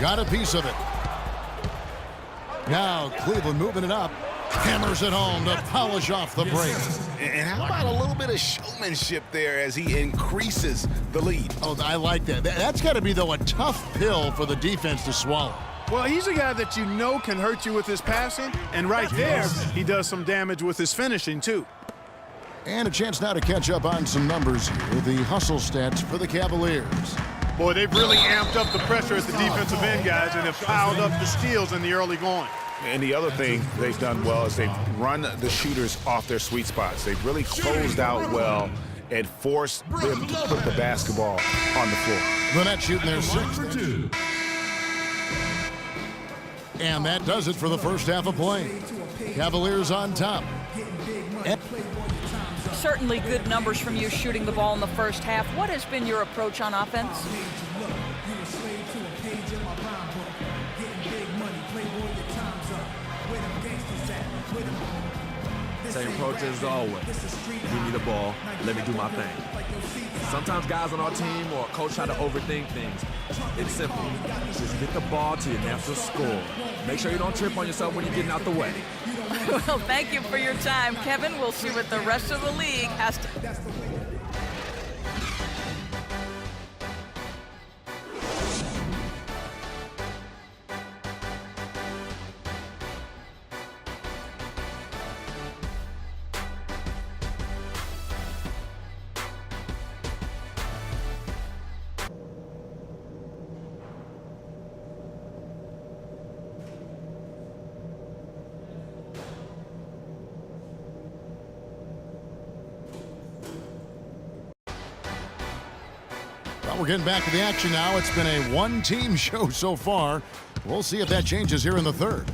got a piece of it. Now Cleveland moving it up. Hammers it home to polish off the break. And how about a little bit of showmanship there as he increases the lead? Oh, I like that. That's got to be, though, a tough pill for the defense to swallow. Well, he's a guy that you know can hurt you with his passing, and right there, he does some damage with his finishing, too. And a chance now to catch up on some numbers here. The hustle stats for the Cavaliers. Boy, they've really amped up the pressure at the defensive end, guys, and have piled up the steals in the early going. And the other thing they've done well is they've run the shooters off their sweet spots. They've really closed out well and forced them to put the basketball on the floor. The Nets shooting their sixth. And that does it for the first half of play. Cavaliers on top. Certainly good numbers from you shooting the ball in the first half. What has been your approach on offense? Same approach as always. Give me the ball, let me do my thing. Sometimes guys on our team or coach try to overthink things. It's simple. Just get the ball to your natural score. Make sure you don't trip on yourself when you're getting out the way. Well, thank you for your time, Kevin. We'll see what the rest of the league has to... Well, we're getting back to the action now. It's been a one-team show so far. We'll see if that changes here in the third.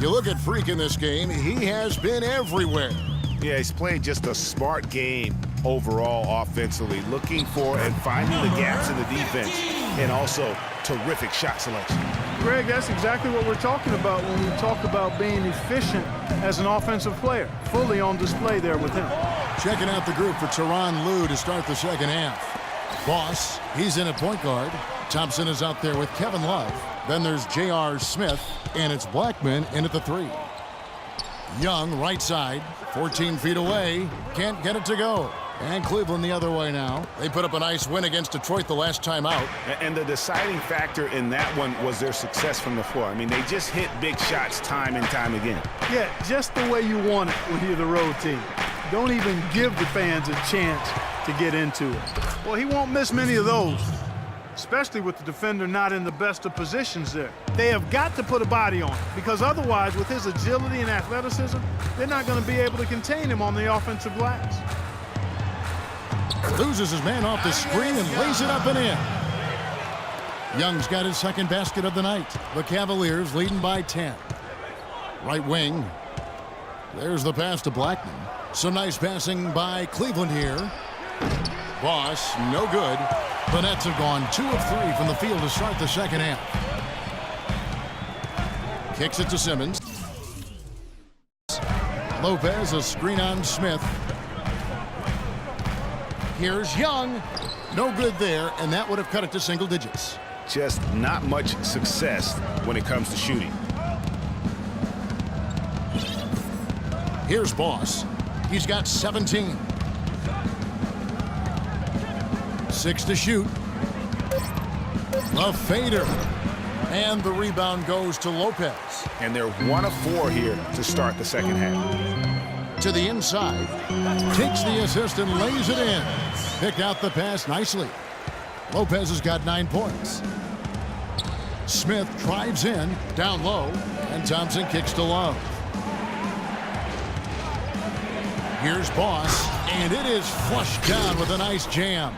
You look at Freak in this game, he has been everywhere. Yeah, he's played just a smart game overall offensively, looking for and finding the gaps in the defense, and also terrific shot selection. Greg, that's exactly what we're talking about when we talk about being efficient as an offensive player. Fully on display there with him. Checking out the group for Tyronn Lue to start the second half. Boss, he's in at point guard. Thompson is out there with Kevin Love. Then there's J.R. Smith, and it's Blackman in at the three. Young, right side, 14 feet away, can't get it to go. And Cleveland the other way now. They put up a nice win against Detroit the last time out. And the deciding factor in that one was their success from the floor. I mean, they just hit big shots time and time again. Yeah, just the way you want it when you're the road team. Don't even give the fans a chance to get into it. Well, he won't miss many of those, especially with the defender not in the best of positions there. They have got to put a body on him, because otherwise, with his agility and athleticism, they're not going to be able to contain him on the offensive glass. Loses his man off the screen and lays it up and in. Young's got his second basket of the night. The Cavaliers leading by 10. Right wing. There's the pass to Blackman. Some nice passing by Cleveland here. Boss, no good. The Nets have gone 2 of 3 from the field to start the second half. Kicks it to Simmons. Lopez, a screen on Smith. Here's Young. No good there, and that would have cut it to single digits. Just not much success when it comes to shooting. Here's Boss. He's got 17. 6 to shoot. A fader. And the rebound goes to Lopez. And they're 1 of 4 here to start the second half. To the inside. Takes the assist and lays it in. Picked out the pass nicely. Lopez has got 9 points. Smith drives in, down low, and Thompson kicks to Love. Here's Boss, and it is flushed down with a nice jam.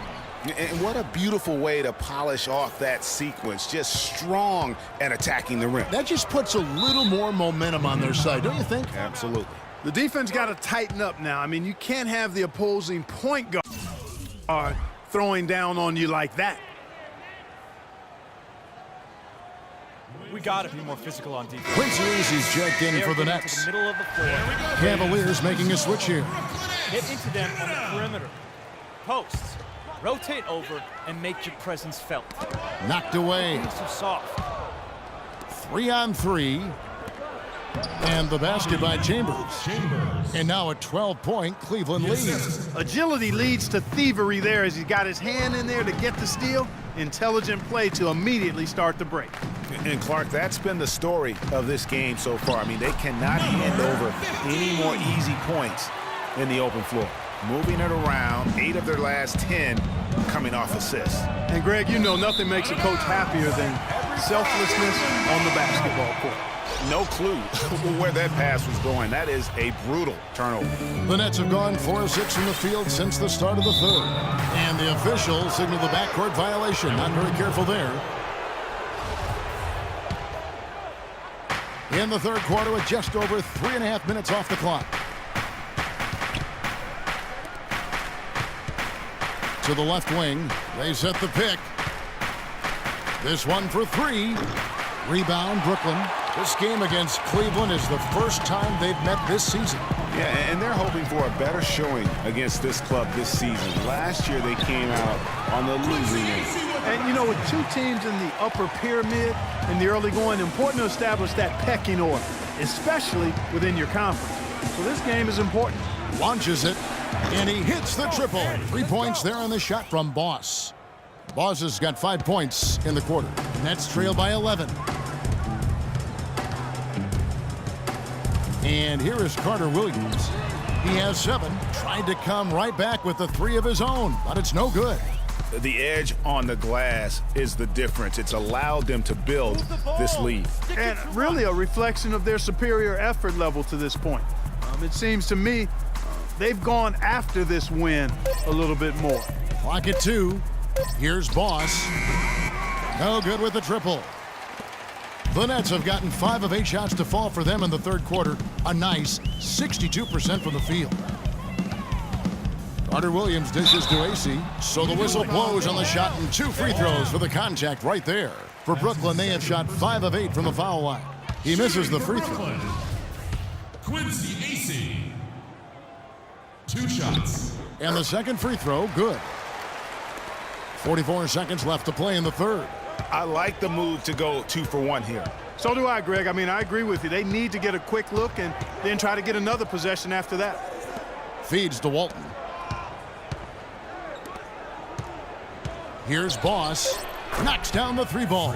And what a beautiful way to polish off that sequence. Just strong at attacking the rim. That just puts a little more momentum on their side, don't you think? Absolutely. The defense got to tighten up now. I mean, you can't have the opposing point guard throwing down on you like that. We got to be more physical on defense. Quincy Easy's checked in for the Nets. The middle of the floor. Cavaliers making a switch here. Get into them on the perimeter. Posts. Rotate over and make your presence felt. Knocked away. Too soft. 3-on-3. And the basket by Chambers. And now a 12-point Cleveland lead. Agility leads to thievery there as he got his hand in there to get the steal. Intelligent play to immediately start the break. And Clark, that's been the story of this game so far. I mean, they cannot hand over any more easy points in the open floor. Moving it around, 8 of their last 10 coming off assists. And Greg, you know nothing makes a coach happier than selflessness on the basketball court. No clue where that pass was going. That is a brutal turnover. The Nets have gone 4 of 6 from the field since the start of the third. And the official signaled the backcourt violation. Not very careful there. In the third quarter with just over 3.5 minutes off the clock. To the left wing. They set the pick. This one for 3. Rebound, Brooklyn. This game against Cleveland is the first time they've met this season. Yeah, and they're hoping for a better showing against this club this season. Last year they came out on the losing end. And, you know, with 2 teams in the upper pyramid in the early going, important to establish that pecking order, especially within your conference. So this game is important. Launches it, and he hits the triple. 3 points there on the shot from Boss. Boss has got 5 points in the quarter. Nets trail by 11. And here is Carter Williams. He has 7. Tried to come right back with the 3 of his own, but it's no good. The edge on the glass is the difference. It's allowed them to build this lead. And really a reflection of their superior effort level to this point. It seems to me they've gone after this win a little bit more. Clock at 2. Here's Boss. No good with the triple. The Nets have gotten 5 of 8 shots to fall for them in the third quarter. A nice 62% from the field. Carter Williams dishes to AC, so the whistle blows on the shot and 2 free throws for the contact right there. For Brooklyn, they have shot 5 of 8 from the foul line. He misses the free throw. Quincy AC. 2 shots. And the second free throw, good. 44 seconds left to play in the third. I like the move to go 2 for 1 here. So do I, Greg. I mean, I agree with you. They need to get a quick look and then try to get another possession after that. Feeds to Walton. Here's Boss. Knocks down the 3 ball.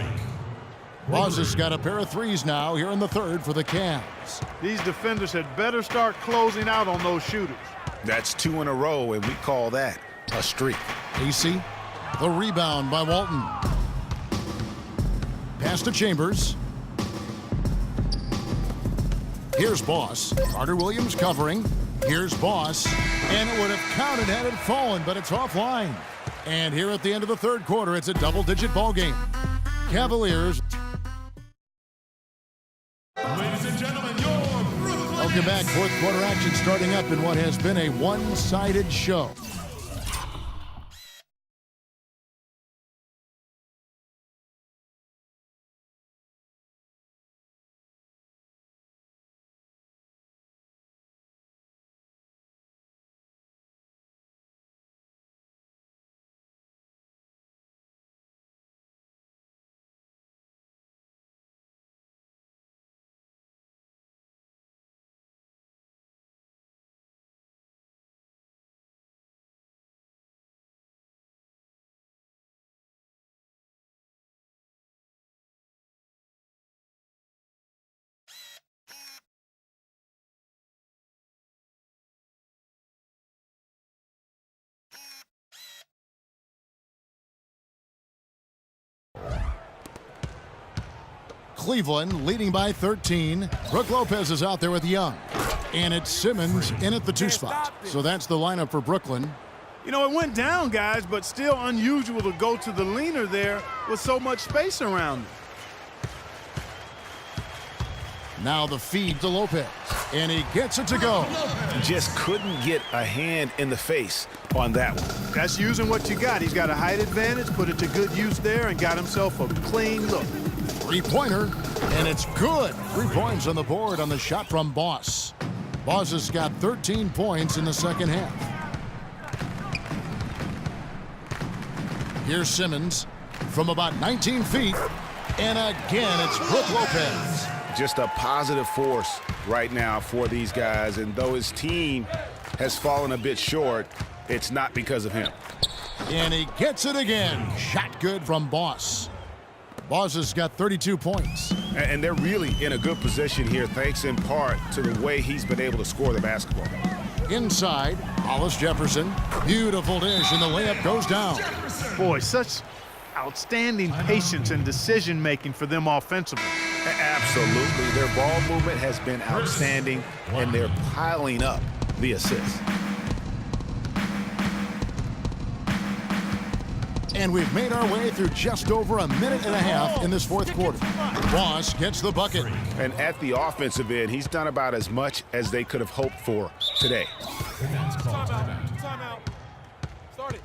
Boss has got a pair of 3s now here in the third for the Cavs. These defenders had better start closing out on those shooters. That's 2 in a row, and we call that a streak. AC, the rebound by Walton. Pass to Chambers. Here's Boss. Carter Williams covering. Here's Boss. And it would have counted had it fallen, but it's offline. And here at the end of the third quarter, it's a double-digit ball game. Cavaliers. Ladies and gentlemen, your Brooklyn. Welcome back. Fourth quarter action starting up in what has been a one-sided show. Cleveland leading by 13. Brook Lopez is out there with Young. And it's Simmons in at the 2 spot. So that's the lineup for Brooklyn. You know, it went down, guys, but still unusual to go to the leaner there with so much space around it. Now the feed to Lopez. And he gets it to go. Just couldn't get a hand in the face on that one. That's using what you got. He's got a height advantage, put it to good use there, and got himself a clean look. 3-pointer, and it's good. 3 points on the board on the shot from Boss. Boss has got 13 points in the second half. Here's Simmons from about 19 feet, And again, it's Brook Lopez. Just a positive force right now for these guys. And though his team has fallen a bit short, it's not because of him. And he gets it again. Shot good from Boss. Boss has got 32 points. And they're really in a good position here, thanks in part to the way he's been able to score the basketball. Inside, Hollis Jefferson. Beautiful dish, and the layup goes down. Boy, such outstanding patience and decision-making for them offensively. Absolutely. Their ball movement has been outstanding, and they're piling up the assists. And we've made our way through just over a minute and a half in this fourth quarter. Boss gets the bucket. And at the offensive end, he's done about as much as they could have hoped for today. Timeout. Start it.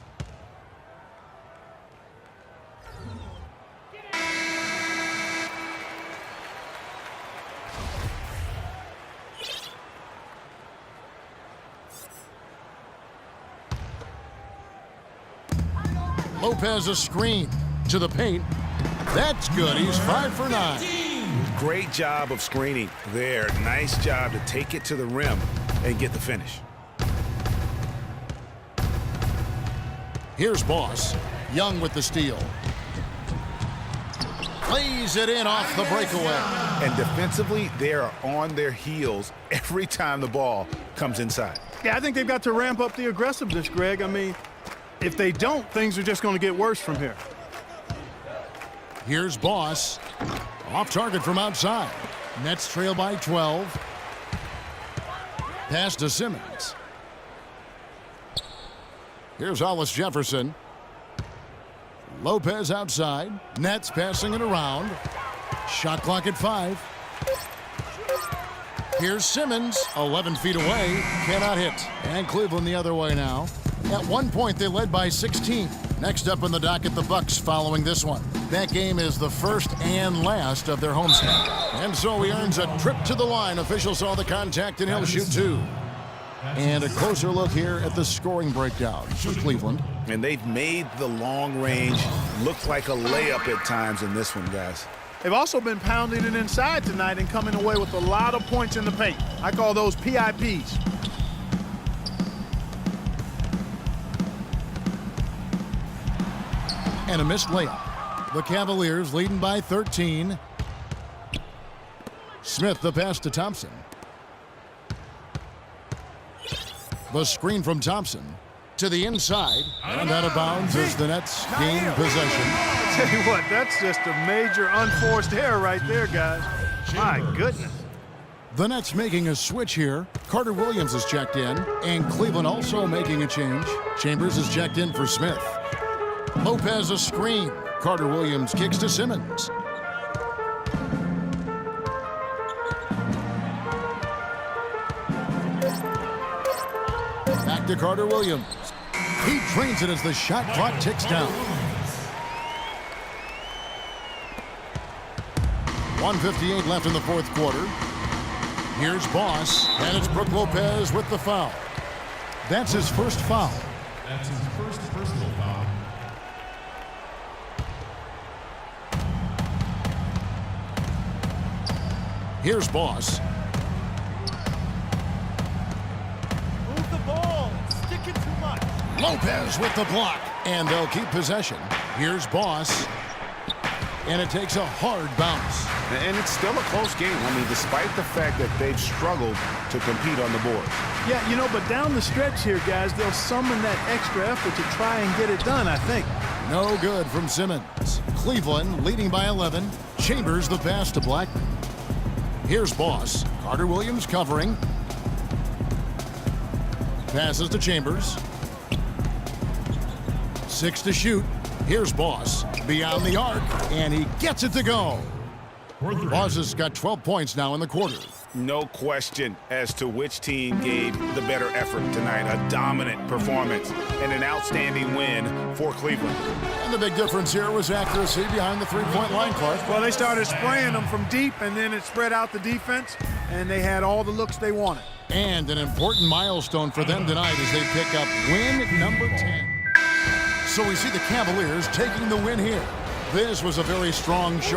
Lopez a screen to the paint. That's good. He's 5 for 9. Great job of screening there. Nice job to take it to the rim and get the finish. Here's Boss. Young with the steal. Plays it in off the breakaway. And defensively, they are on their heels every time the ball comes inside. Yeah, I think they've got to ramp up the aggressiveness, Greg. I mean, if they don't, things are just going to get worse from here. Here's Boss. Off target from outside. Nets trail by 12. Pass to Simmons. Here's Hollis Jefferson. Lopez outside. Nets passing it around. Shot clock at 5. Here's Simmons, 11 feet away. Cannot hit. And Cleveland the other way now. At one point, they led by 16. Next up on the docket, the Bucks following this one. That game is the first and last of their homestand. And so he earns a trip to the line. Officials saw the contact, and he'll shoot 2. And a closer look here at the scoring breakdown for Cleveland. And they've made the long range look like a layup at times in this one, guys. They've also been pounding it inside tonight and coming away with a lot of points in the paint. I call those PIPs. And a missed layup. The Cavaliers leading by 13. Smith the pass to Thompson. The screen from Thompson to the inside. And out of bounds as the Nets gain possession. I tell you what, that's just a major unforced error right there, guys. My goodness. The Nets making a switch here. Carter Williams is checked in. And Cleveland also making a change. Chambers is checked in for Smith. Lopez a screen. Carter Williams kicks to Simmons. Back to Carter Williams. He drains it as the shot clock ticks down. 1:58 left in the fourth quarter. Here's Boss, and it's Brook Lopez with the foul. That's his first foul. That's his first personal foul. Here's Boss. Move the ball. Stick it too much. Lopez with the block, and they'll keep possession. Here's Boss, and it takes a hard bounce. And it's still a close game. I mean, despite the fact that they've struggled to compete on the board. Yeah, you know, but down the stretch here, guys, they'll summon that extra effort to try and get it done, I think. No good from Simmons. Cleveland leading by 11. Chambers the pass to Blackman. Here's Boss. Carter Williams covering. Passes to Chambers. 6 to shoot. Here's Boss. Beyond the arc, and he gets it to go. Boss has got 12 points now in the quarter. No question as to which team gave the better effort tonight. A dominant performance and an outstanding win for Cleveland. And the big difference here was accuracy behind the three-point line, Clark. Well, they started spraying them from deep, and then it spread out the defense, and they had all the looks they wanted. And an important milestone for them tonight as they pick up win number 10. So we see the Cavaliers taking the win here. This was a very strong show.